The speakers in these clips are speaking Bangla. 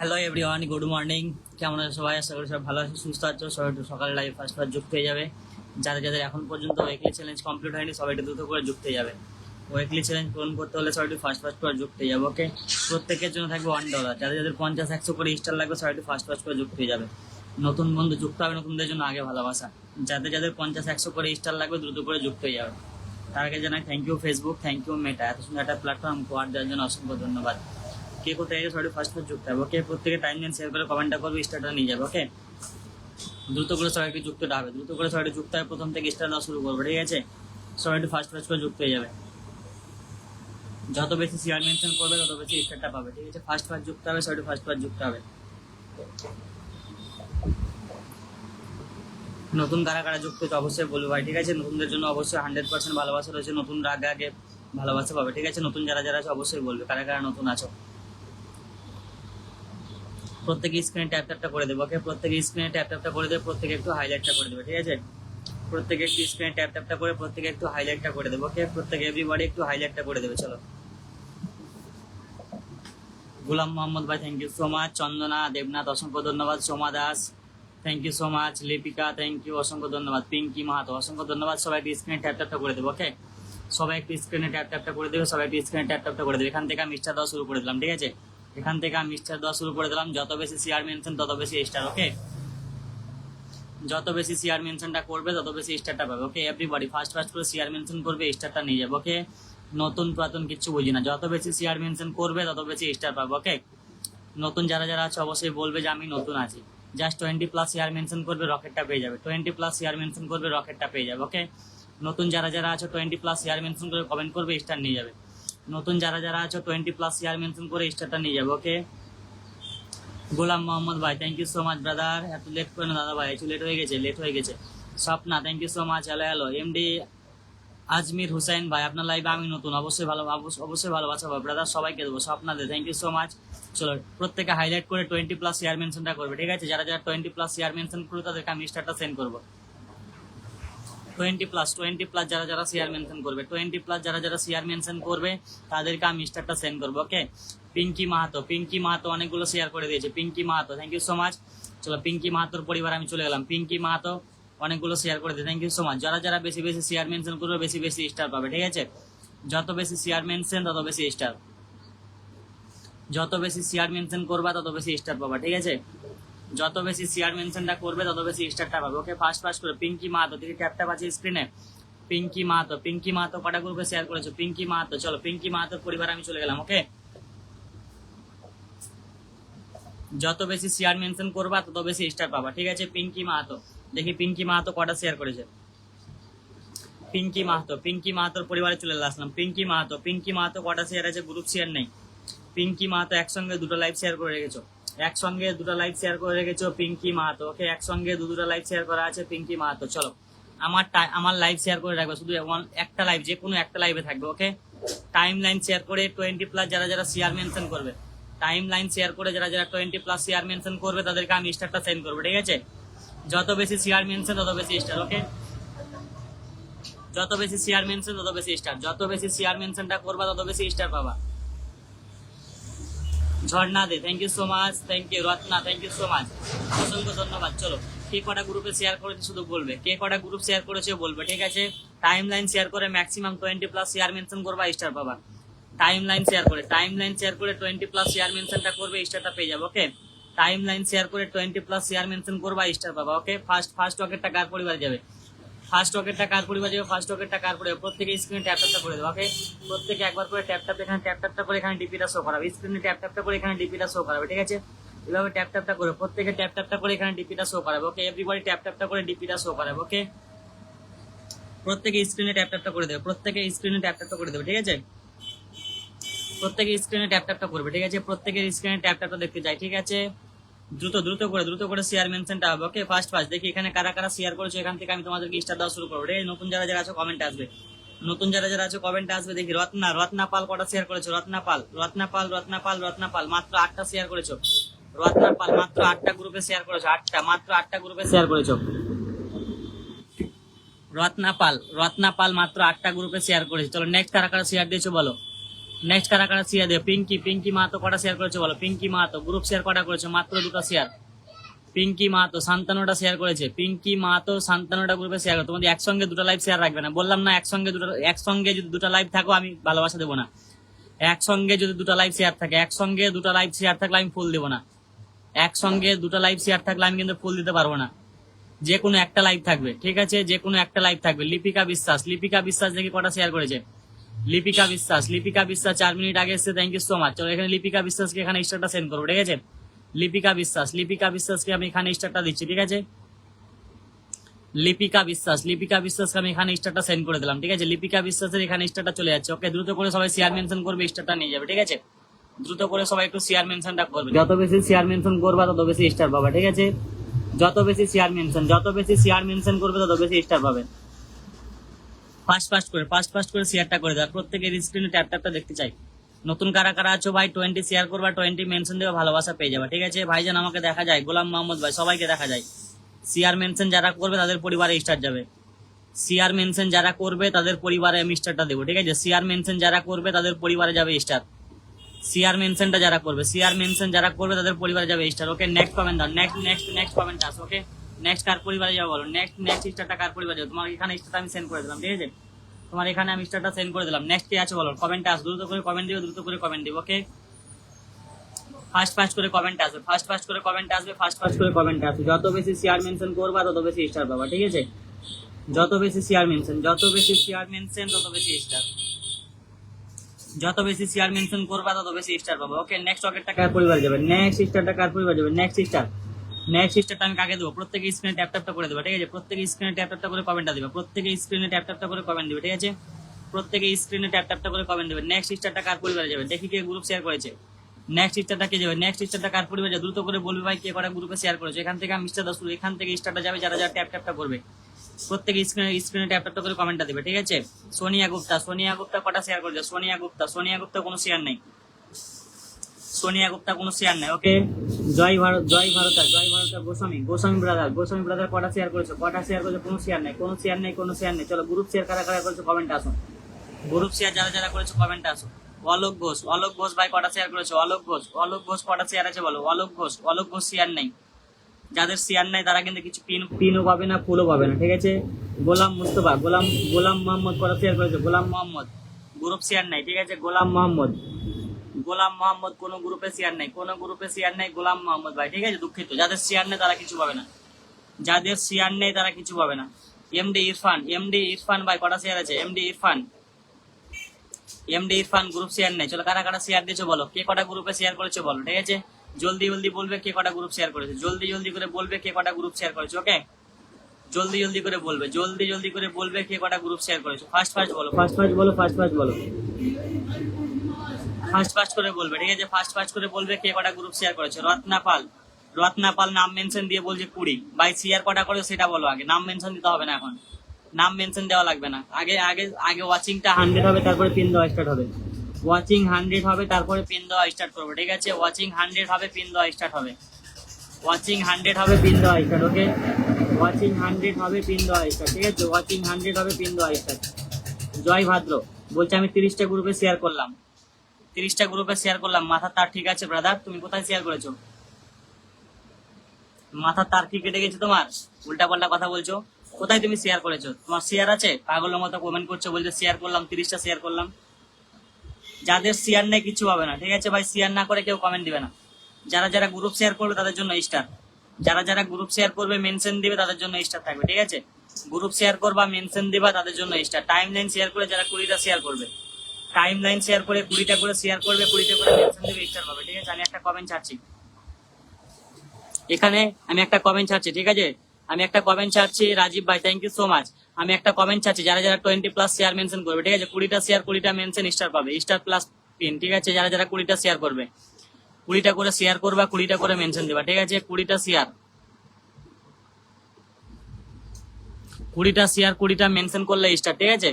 Hello everyone, good morning. কেমন আছো সবাই? আশা করি সবাই ভালো আছো, সুস্থ আছো। সবাই একটু সকালে লাইভ ফার্স্ট যুক্ত হয়ে যাবে। যাদের যাদের এখন পর্যন্ত উইকলি চ্যালেঞ্জ কমপ্লিট হয়নি সবাই একটু দ্রুত করে যুক্ত হয়ে যাবে। উইকলি চ্যালেঞ্জ পূরণ করতে হলে সবাই একটু ফার্স্ট করে যুক্ত হয়ে যাবে। ওকে, প্রত্যেকের জন্য থাকবে $1। যাদের যাদের 50-100 করে স্টার লাগবে সবাই একটু ফার্স্ট করে যুক্ত হয়ে যাবে। নতুন বন্ধু যুক্ত হবে, নতুনদের জন্য আগে ভালোবাসা। যাদের যাদের 50-100 করে স্টার লাগবে দ্রুত করে যুক্ত হয়ে যাবে। তার আগে জানাই thank you Facebook, thank you Meta, এত সুন্দর একটা প্ল্যাটফর্ম কোয়ার দেওয়ার জন্য অসংখ্য ধন্যবাদ। কে কোথায় গেছে সবাই ফার্স্ট যুক্ত হবে। ওকে, প্রত্যেকে টাইম লাইন শেয়ার করে কমেন্টটা করবে, স্টারটা নিয়ে যাবে। ওকে, দ্রুত করে সবাইকে যুক্ত হবে, দ্রুত করে সবাই যুক্ত হবে, প্রথম থেকে স্টার দেওয়া শুরু করবো। ঠিক আছে, সবাই একটু ফার্স্ট করে যুক্ত হয়ে যাবে। যত বেশি শেয়ার মেনশন করবে তত বেশি স্টারটা পাবে। ঠিক আছে, ফার্স্ট যুক্ত হবে, সবাই ফার্স্ট যুক্ত হবে। নতুন কারা কারা যুক্ত হচ্ছে অবশ্যই বলবো ভাই। ঠিক আছে, নতুনদের জন্য অবশ্যই 100% ভালোবাসা রয়েছে। নতুন আগে আগে ভালোবাসা পাবে। ঠিক আছে, নতুন যারা যারা আছে অবশ্যই বলবে কারা কারা নতুন আছো। প্রত্যেকে স্ক্রিনে ট্যাপটা করে দেবো। ওকে, প্রত্যেকে স্ক্রিনে ট্যাপটা করে দেবে, প্রত্যেকে একটু হাইলাইটটা করে দেবে। ঠিক আছে, প্রত্যেকে একটু স্ক্রিনে ট্যাপটা করে প্রত্যেকে একটু হাইলাইটটা করে দেবো। ওকে, প্রত্যেকে এভরিবডি একটু হাইলাইটটা করে দেবে। চলো, গুলাম মোহাম্মদ ভাই thank you so much. Chandana Debnath অসংখ্য ধন্যবাদ। Soma Das thank you so much. Lipika thank you, অসংখ্য ধন্যবাদ। পিঙ্কি মাহাতো অসংখ্য ধন্যবাদ। সবাই একটু স্ক্রিনে ট্যাপটা করে দেবো। ওকে, সবাই একটু স্ক্রিনে ট্যাপটা করে দেবে, সবাই একটু স্ক্রিনে ট্যাপটা করে দেবে। এখান থেকে আমি স্টার দেওয়া শুরু করে দিলাম। ঠিক আছে, এখান থেকে আমি স্টার দেওয়া শুরু করে দিলাম। যত বেশি শেয়ার মেনশন তত বেশি স্টার। ওকে, যত বেশি শেয়ার মেনশনটা করবে তত বেশি স্টারটা পাবে। ওকে, এভরিবডি ফার্স্ট করে শেয়ার মেনশন করবে, স্টারটা নিয়ে যাবে। ওকে, নতুন পুরাতন কিচ্ছু বুঝি না, যত বেশি শেয়ার মেনশন করবে তত বেশি স্টার পাবে। ওকে, নতুন যারা যারা আছে অবশ্যই বলবে যে আমি নতুন আছি। জাস্ট 20+ শেয়ার মেনশন করবে, রকেটটা পেয়ে যাবে। 20+ শেয়ার মেনশন করবে, রকেটটা পেয়ে যাবে। ওকে, নতুন যারা যারা আছো 20+ শেয়ার মেনশন করে কমেন্ট করবে, স্টার নিয়ে যাবে। নতুন যারা যারা আছো 20+ শেয়ার মেনশন করে স্টারটা নিয়ে যাবে। ওকে, গোলাম মোহাম্মদ ভাই thank you so much brother. এত লেট করে না দাদা ভাই, একটু লেট হয়ে গেছে। Swapna thank you so much. Hello MD Ajmir Hussain ভাই, আপনার লাইভে আমি নতুন, অবশ্যই ভালোবাসা পাবো ব্রাদার, সবাইকে দেবো। স্বপ্নাদের থ্যাংক ইউ সো মাচ। চলো, প্রত্যেকে হাইলাইট করে 20+ শেয়ার মেনশনটা করবে। ঠিক আছে, যারা যারা 20+ শেয়ার মেনশন করবে তাদেরকে আমি স্টারটা সেন্ড করবো। 20+ যারা যারা শেয়ার মেনশন করবে, 20+ যারা যারা শেয়ার মেনশন করবে তাদেরকে আমি স্টারটা সেন্ড করবো। ওকে, পিঙ্কি মাহাতো অনেকগুলো শেয়ার করে দিয়েছে। Pinky Mahato thank you so much. চলো, পিঙ্কি মাহাতোর পরিবার আমি চলে গেলাম। পিঙ্কি মাহাতো অনেকগুলো শেয়ার করে দিই, থ্যাংক ইউ সো মাচ। যারা যারা বেশি বেশি শেয়ার মেনশন করবে বেশি বেশি স্টার পাবে। ঠিক আছে, যত বেশি শেয়ার মেনশন তত বেশি স্টার, যত বেশি শেয়ার মেনশন করবা তত বেশি স্টার পাবা। ঠিক আছে, যত বেশি শেয়ার মেনশনটা করবে তত বেশি স্টারটা পাবে। ওকে, ফার্স্ট করে পিঙ্কি মাহাতো, দেখি ট্যাপটা আছে স্ক্রিনে। পিঙ্কি মাহাতো কটা গ্রুপে শেয়ার করেছো? পিঙ্কি মাহাতো, চলো পিঙ্কি মাহাতোর পরিবার আমি চলে গেলাম। ওকে, যত বেশি শেয়ার মেনশন করবা তত বেশি স্টার পাবা। ঠিক আছে, পিঙ্কি মাহাতো, দেখি পিঙ্কি মাহাতো কটা শেয়ার করেছে। পিঙ্কি মাহাতোর পরিবারে চলে আসলাম। পিঙ্কি মাহাতো কটা শেয়ার আছে? গ্রুপ শেয়ার নেই। পিঙ্কি মাহাতো একসঙ্গে দুটো লাইভ শেয়ার করে রেখেছো, পিঙ্কি মাহাতো। ওকে, একসঙ্গে দুটো লাইভ শেয়ার করা আছে পিঙ্কি মাহাতো। চলো, আমার লাইভ শেয়ার করে রাখবে, শুধু একটা লাইভ, যে কোনো একটা লাইভে থাকবে। ওকে, টাইম লাইন শেয়ার করে 20+ যারা যারা শেয়ার মেনশন করবে, টাইম লাইন শেয়ার করে যারা যারা 20+ শেয়ার মেনশন করবে তাদেরকে আমি স্টারটা সেন্ড করবো। ঠিক আছে, যত বেশি শেয়ার মেনশন তত বেশি স্টার। ওকে, যত বেশি শেয়ার মেনশন তত বেশি স্টার, যত বেশি শেয়ার মেনশনটা করবা তত বেশি স্টার পাবা। Jharna De thank you so much. Thank you Ratna, thank you so much, অসংখ্য ধন্যবাদ। চলো, কে কটা গ্রুপে শেয়ার করেছে শুধু বলবে, কে কটা গ্রুপ শেয়ার করেছে বলবে। ঠিক আছে, টাইম লাইন শেয়ার করে ম্যাক্সিমাম 20+ শেয়ার মেনশন করবা, স্টার পাবা। টাইম লাইন শেয়ার করে 20+ শেয়ার মেনশনটা করবে, স্টারটা পেয়ে যাবে। ওকে, টাইম লাইন শেয়ার করে 20+ শেয়ার মেনশন করবা, স্টার পাবা। ওকে, ফার্স্ট রকেটটা কার পরিবারে যাবে? ফার্স্ট রকেটটা কার পরিবার যাবে? প্রত্যেকে স্ক্রিনে ট্যাপটা করে দেবো। ওকে, প্রত্যেকে একবার করে এখানে ট্যাপটা করে এখানে ডিপিটা শো করাবে। স্ক্রিনে ট্যাপটা করে এখানে ডিপিটা শো করাবে। ঠিক আছে, এভাবে ট্যাপটা করে প্রত্যেকে ট্যাপটা করে এখানে ডিপিটা শো করাবে। ওকে, এভরিবডি ট্যাপটা করে ডিপিটা শো করাবে। ওকে, প্রত্যেকে স্ক্রিনে ট্যাপটা করে দেবে, ঠিক আছে, প্রত্যেকে স্ক্রিনে ট্যাপটা করবে। ঠিক আছে, প্রত্যেকের স্ক্রিনে ট্যাপটা দেখতে যাই। ঠিক আছে, দ্রুত করে শেয়ার মেনশনটা হবে। ওকে, ফার্স্ট দেখি এখানে কারা কারা শেয়ার করেছো, এখান থেকে আমি তোমাদেরকে স্টার দেওয়া শুরু করবো। ঠিক আছে, নতুন যারা যারা আছো কমেন্ট আসবে। দেখি রত্না পাল কটা শেয়ার করেছো? রত্না পাল মাত্র 8টা শেয়ার করেছো। রত্না পাল মাত্র 8টা গ্রুপে শেয়ার করেছো, মাত্র 8টা গ্রুপে শেয়ার করেছো। রত্না পাল মাত্র 8টা গ্রুপে শেয়ার করেছে। চলো, নেক্সট কারা কারা শেয়ার দিয়েছো বলো। নেক্সট কারা কারা শেয়ার দেবে? পিঙ্কি মাহাতো কটা শেয়ার করেছে বলো? পিঙ্কি মাহাতো গ্রুপ শেয়ার কটা করেছে? মাত্র 2টা শেয়ার। পিঙ্কি মাহাতো 57টা শেয়ার করেছে। পিঙ্কি মাহাতো 57টা গ্রুপে শেয়ার করে। তোমাদের একসঙ্গে 2টা লাইভ শেয়ার রাখবে না, বললাম না? একসঙ্গে যদি 2টা লাইভ থাকো আমি ভালোবাসা দেবো না। একসঙ্গে যদি 2টা লাইভ শেয়ার থাকে, একসঙ্গে 2টা লাইভ শেয়ার থাকলে আমি ফুল দেবো না। একসঙ্গে 2টা লাইভ শেয়ার থাকলে আমি কিন্তু ফুল দিতে পারবো না। যে কোনো একটা লাইভ থাকবে, ঠিক আছে? যে কোনো একটা লাইভ থাকবে। লিপিকা বিশ্বাস দেখি কটা শেয়ার করেছে। লিপিকা বিশ্বাস 4 মিনিট আগে এসেছে, থ্যাংক ইউ সো মাচ। চলো এখানে লিপিকা বিশ্বাসকে এখানে স্টারটা সেন্ড করবো, ঠিক আছে? লিপিকা বিশ্বাসকে আমি এখানে স্টারটা দিচ্ছি, ঠিক আছে? লিপিকা বিশ্বাসকে আমি এখানে স্টারটা সেন্ড করে দিলাম, ঠিক আছে? লিপিকা বিশ্বাসের এখানে স্টারটা চলে যাচ্ছে। ওকে, দ্রুত করে সবাই শেয়ার মেনশন করবে, স্টারটা নিয়ে যাবে, ঠিক আছে? দ্রুত করে সবাই একটু শেয়ার মেনশনটা করবে। যত বেশি শেয়ার মেনশন করবা তত বেশি স্টার পাবা, ঠিক আছে? যত বেশি শেয়ার মেনশন করবে তত বেশি স্টার পাবে। ফাস্ট করে শেয়ারটা করে দাও। প্রত্যেকের স্ক্রিনে ট্যাপটা দেখতে চাই। নতুন কারা কারা আছো ভাই 20 শেয়ার করবা, 20 মেনশন দেবে, ভালোবাসা পেয়ে যাবে, ঠিক আছে? ভাইজান আমাকে দেখা যায়, গোলাম মোহাম্মদ ভাই সবাইকে দেখা যায়। শেয়ার মেনশন যারা করবে তাদের পরিবারে স্টার যাবে। শেয়ার মেনশন যারা করবে তাদের পরিবারে আমি স্টারটা দেবো, ঠিক আছে? শেয়ার মেনশন যারা করবে তাদের পরিবারে যাবে স্টার। শেয়ার মেনশনটা যারা করবে তাদের পরিবারে যাবে স্টার। ওকে, নেক্সট কমেন্ট দাও। নেক্সট কমেন্ট আস। ওকে, নেক্সট কার পরিবারে যাবে বলো? নেক্সট স্টারটা কার পরিবারে যাবে? তোমার এখানে স্টারটা আমি সেন্ড করে দিলাম, ঠিক আছে? তোমার এখানে আমি স্টারটা সেন্ড করে দিলাম। নেক্সট কে আছে বলো? কমেন্ট আস, দ্রুত করে কমেন্ট দিও, ওকে? ফাস্ট করে কমেন্ট আসবে। যত বেশি শেয়ার মেনশন করবা তত বেশি স্টার পাবা, ঠিক আছে? যত বেশি শেয়ার মেনশন তত বেশি স্টার। যত বেশি শেয়ার মেনশন করবা তত বেশি স্টার পাবা। ওকে, নেক্সট রকেটটা কার পরিবারে যাবে? নেক্সট স্টারটা আমি কাকে দেবো? প্রত্যেকে স্ক্রিনে ট্যাপটা করে দেবে, ঠিক আছে? প্রত্যেকে স্ক্রিনে ট্যাপটা করে কমেন্টটা দিবে। নেক্সট স্টারটা কার পরিবারে যাবে? দেখি কে গ্রুপ শেয়ার করেছে। নেক্সট স্টারটা কার পরিবারে যাবে? দ্রুত করে বলবে ভাই কে কটা গ্রুপে শেয়ার করেছে। এখান থেকে আমি স্টারটা শুরু, এখান থেকে স্টারটা যাবে যারা ট্যাপটা করবে। প্রত্যেকে স্ক্রিনে ট্যাপটা করে কমেন্টটা দিবে, ঠিক আছে? সোনিয়া গুপ্তা কটা শেয়ার করেছে? সোনিয়া গুপ্তা কোনো শেয়ার নেই। ওকে, জয় ভারত গোস্বামী ব্রাদার কটা শেয়ার করেছে? কোনো শেয়ার নেই। চলো গ্রুপ শেয়ার কারা করেছে কমেন্ট আসো। গ্রুপ শেয়ার যারা করেছে কমেন্ট আসো। অলোক ঘোষ ভাই কটা শেয়ার করেছে? অলোক ঘোষ কটা শেয়ার আছে বলো? অলোক ঘোষ শেয়ার নেই। যাদের শেয়ার নাই তারা কিন্তু কিছু পিনও পাবে না, ফুলও পাবে না, ঠিক আছে? গোলাম মুস্তফা গোলাম মোহাম্মদ কটা শেয়ার করেছে? গোলাম মোহাম্মদ গ্রুপ শেয়ার নাই, ঠিক আছে? গোলাম মোহাম্মদ কোন গ্রুপে শেয়ার নাই। গোলাম মোহাম্মদ ভাই, ঠিক আছে? দুঃখিত, যাদের শেয়ার নেই তারা কিছু পাবে না। এমডি ইরফান ভাই কটা শেয়ার আছে? এমডি ইরফান গ্রুপ শেয়ার নেই। চলো কারা কারা শেয়ার দিয়েছো বলো? কে কটা গ্রুপে শেয়ার করেছো বলো, ঠিক আছে? জলদি বলবে কে কটা গ্রুপ শেয়ার করেছে। জলদি করে বলবে কে কটা গ্রুপ শেয়ার করেছে। ওকে, জলদি করে বলবে কে কটা গ্রুপ শেয়ার করেছে। ফাস্ট বলো। ফাস্ট করে বলবে, ঠিক আছে? ফাস্ট করে বলবে কে কটা গ্রুপ শেয়ার করেছে। রত্না পাল নাম মেনশন দিয়ে বলছে 20। ভাই শেয়ার কটা করে সেটা বলো আগে, নাম মেনশন দিতে হবে না, এখন নাম মেনশন দেওয়া লাগবে না। আগে ওয়াচিংটা 100 হবে, তারপরে পিন দেওয়া স্টার্ট হবে। ওয়াচিং 100 হবে, তারপরে পিন দেওয়া স্টার্ট করবে, ঠিক আছে? ওয়াচিং 100 হবে, পিন দেওয়া স্টার্ট হবে। ওকে, ওয়াচিং 100 হবে, পিন দেওয়া স্টার্ট, ঠিক আছে? ওয়াচিং 100 হবে, পিন দেওয়া স্টার্ট। জয় ভাদ্র বলছে আমি 30টা গ্রুপে শেয়ার করলাম। মাথার তার ঠিক আছে ব্রাদার? তুমি কোথায় শেয়ার করেছো? মাথার তার কি কেটে গেছে তোমার? উল্টাপাল্টা কথা বলছো। কোথায় তুমি শেয়ার করেছো? তোমার শেয়ার আছে? পাগলের মতো কমেন্ট করছো, বলছে শেয়ার করলাম, 30টা শেয়ার করলাম। যাদের শেয়ার নেই কিছু হবে না, ঠিক আছে ভাই? শেয়ার না করে কেউ কমেন্ট দিবে না। যারা গ্রুপ শেয়ার করবে তাদের জন্য স্টার। যারা গ্রুপ শেয়ার করবে, মেনশন দিবে, তাদের জন্য স্টার থাকবে, ঠিক আছে? গ্রুপ শেয়ার করবা, মেনশন দিবা, তাদের জন্য স্টার। টাইমলাইন শেয়ার করে যারা 20টা শেয়ার করবে, 20টা করে শেয়ার করবে, 20টা করে মেনশন দিবে, স্টার পাবে, ঠিক আছে? আমি একটা কমেন্ট ছাড়ছি এখানে, ঠিক আছে? আমি একটা কমেন্ট ছাড়ছি রাজীব ভাই, থ্যাংক ইউ সো মাচ। আমি একটা কমেন্ট ছাড়ছি, যারা 20+ শেয়ার মেনশন করবে, ঠিক আছে? 20টা শেয়ার, 20টা মেনশন, স্টার পাবে, স্টার প্লাস পিন, ঠিক আছে? যারা 20টা শেয়ার করবে, 20টা করে শেয়ার করবা, 20টা করে মেনশন দিবা, ঠিক আছে? 20টা শেয়ার, 20টা মেনশন করলে স্টার, ঠিক আছে?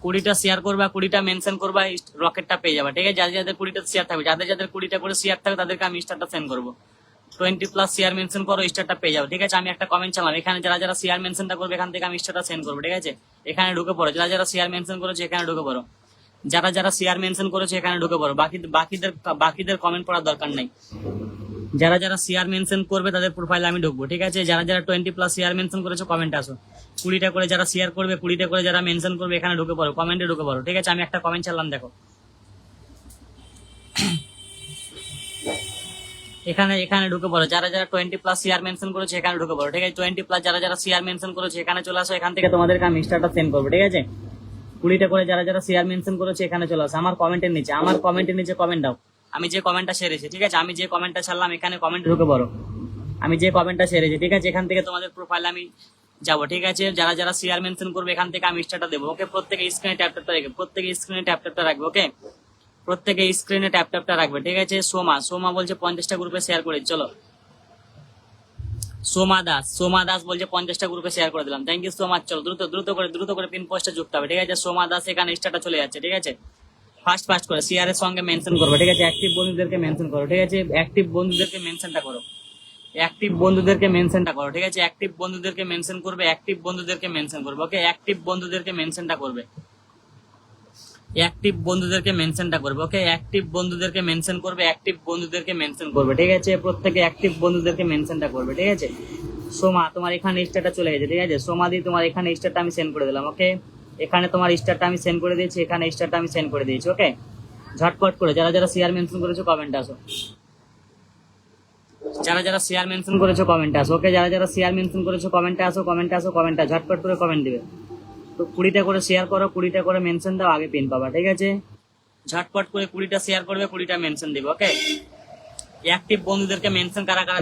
20টা শেয়ার করবা, 20টা মেনশন করবা, রকেটটা পেয়ে যাবা, ঠিক আছে? যাদের 20টা শেয়ার থাকবে, যাদের 20টা করে শেয়ার থাকবে তাদেরকে আমি স্টারটা সেন্ড করবো। 20+ শেয়ার মেনশন করো, স্টারটা পেয়ে যাও। ঠিক আছে, আমি একটা কমেন্ট চালাম, এখানে যারা যারা শেয়ার মেনশনটা করবে এখান থেকে আমি স্টারটা সেন্ড করবো। ঠিক আছে, এখানে ঢুকে পড়ো, যারা যারা শেয়ার মেনশন করেছে এখানে ঢুকে পড়ো, যারা যারা শেয়ার মেনশন করেছে এখানে ঢুকে পড়ো। বাকিদের কমেন্ট পড়ার দরকার নাই। যারা যারা শেয়ার মেনশন করবে তাদের প্রোফাইলে আমি ঢুকবো। ঠিক আছে, যারা যারা 20+ শেয়ার মেনশন করেছো কমেন্ট আসো, 20টা করে যারা শেয়ার করবে, 20টা করে যারা মেনশন করবে এখানে ঢুকে পড়ো, কমেন্টে ঢুকে পড়ো। ঠিক আছে, আমি একটা কমেন্ট চালাম, দেখো এখানে এখানে ঢুকে পড়ো, যারা যারা 20+ শেয়ার মেনশন করেছে এখানে ঢুকে পড়ো। ঠিক আছে, 20+ যারা যারা শেয়ার মেনশন করেছে এখানে চলে আসো, এখান থেকে তোমাদেরকে আমি স্টারটা সেন্ড করবো। ঠিক আছে, 20টা করে যারা যারা শেয়ার মেনশন করেছে এখানে চলে আসো, আমার কমেন্টের নিচে কমেন্ট দাও। আমি যে কমেন্টটা সেরেছি, ঠিক আছে, আমি যে কমেন্টটা ছাড়লাম এখানে কমেন্ট ঢুকে পড়ো, আমি যে কমেন্টটা সেরেছি। ঠিক আছে, এখান থেকে তোমাদের প্রোফাইলে আমি যাবো। ঠিক আছে, যারা যারা শেয়ার মেনশন করবে এখান থেকে আমি স্টারটা দেবো। ওকে, প্রত্যেকে স্ক্রিনে ট্যাপটা রাখবে, প্রত্যেকে স্ক্রিনে ট্যাপটা রাখবে। ওকে, প্রত্যেকে স্ক্রিনে ট্যাপটা রাখবে। ঠিক আছে, সোমা বলছে 50টা গ্রুপে শেয়ার করে, চলো সোমা দাস বলছে 50টা গ্রুপে শেয়ার করে দিলাম, থ্যাংক ইউ সো মাচ। চলো দ্রুত করে পিন পোস্টে যুক্ত হবে। ঠিক আছে, সোমা দাস এখানে স্টারটা চলে যাচ্ছে। ঠিক আছে, ফাস্ট করে শেয়ারের সঙ্গে মেনশন করবে। ঠিক আছে, অ্যাক্টিভ বন্ধুদেরকে মেনশন করো। ঠিক আছে, অ্যাক্টিভ বন্ধুদেরকে মেনশনটা করো, অ্যাক্টিভ বন্ধুদেরকে মেনশনটা করো। ঠিক আছে, অ্যাক্টিভ বন্ধুদেরকে মেনশন করবে, অ্যাক্টিভ বন্ধুদেরকে মেনশন করবে। ওকে, অ্যাক্টিভ বন্ধুদেরকে মেনশনটা করবে, অ্যাক্টিভ বন্ধুদেরকে মেনশনটা করবে। ওকে, অ্যাক্টিভ বন্ধুদেরকে মেনশন করবে, অ্যাক্টিভ বন্ধুদেরকে মেনশন করবে। ঠিক আছে, প্রত্যেকে অ্যাক্টিভ বন্ধুদেরকে মেনশনটা করবে। ঠিক আছে, সোমা তোমার এখানে স্টারটা চলে গেছে। ঠিক আছে, সোমাদি তোমার এখানে স্টারটা আমি সেন্ড করে দিলাম। ওকে, এখানে তোমার স্টারটা আমি সেন্ড করে দিয়েছি, এখানে স্টারটা আমি সেন্ড করে দিয়েছি। ওকে, ঝটপট করে যারা যারা শেয়ার মেনশন করেছো কমেন্ট আসো, যারা যারা শেয়ার মেনশন করেছো কমেন্ট আসো। ওকে, যারা যারা শেয়ার মেনশন করেছো কমেন্টে আসো, ঝটপট করে কমেন্ট দিবে। তো 20টা করে শেয়ার করো, 20টা করে মেনশন দাও, আগে পিন পাবা। ঠিক আছে, ঝটপট করে 20টা শেয়ার করবে, 20টা মেনশন দিবে। ওকে, অ্যাক্টিভ বন্ধুদেরকে মেনশন কারা কারা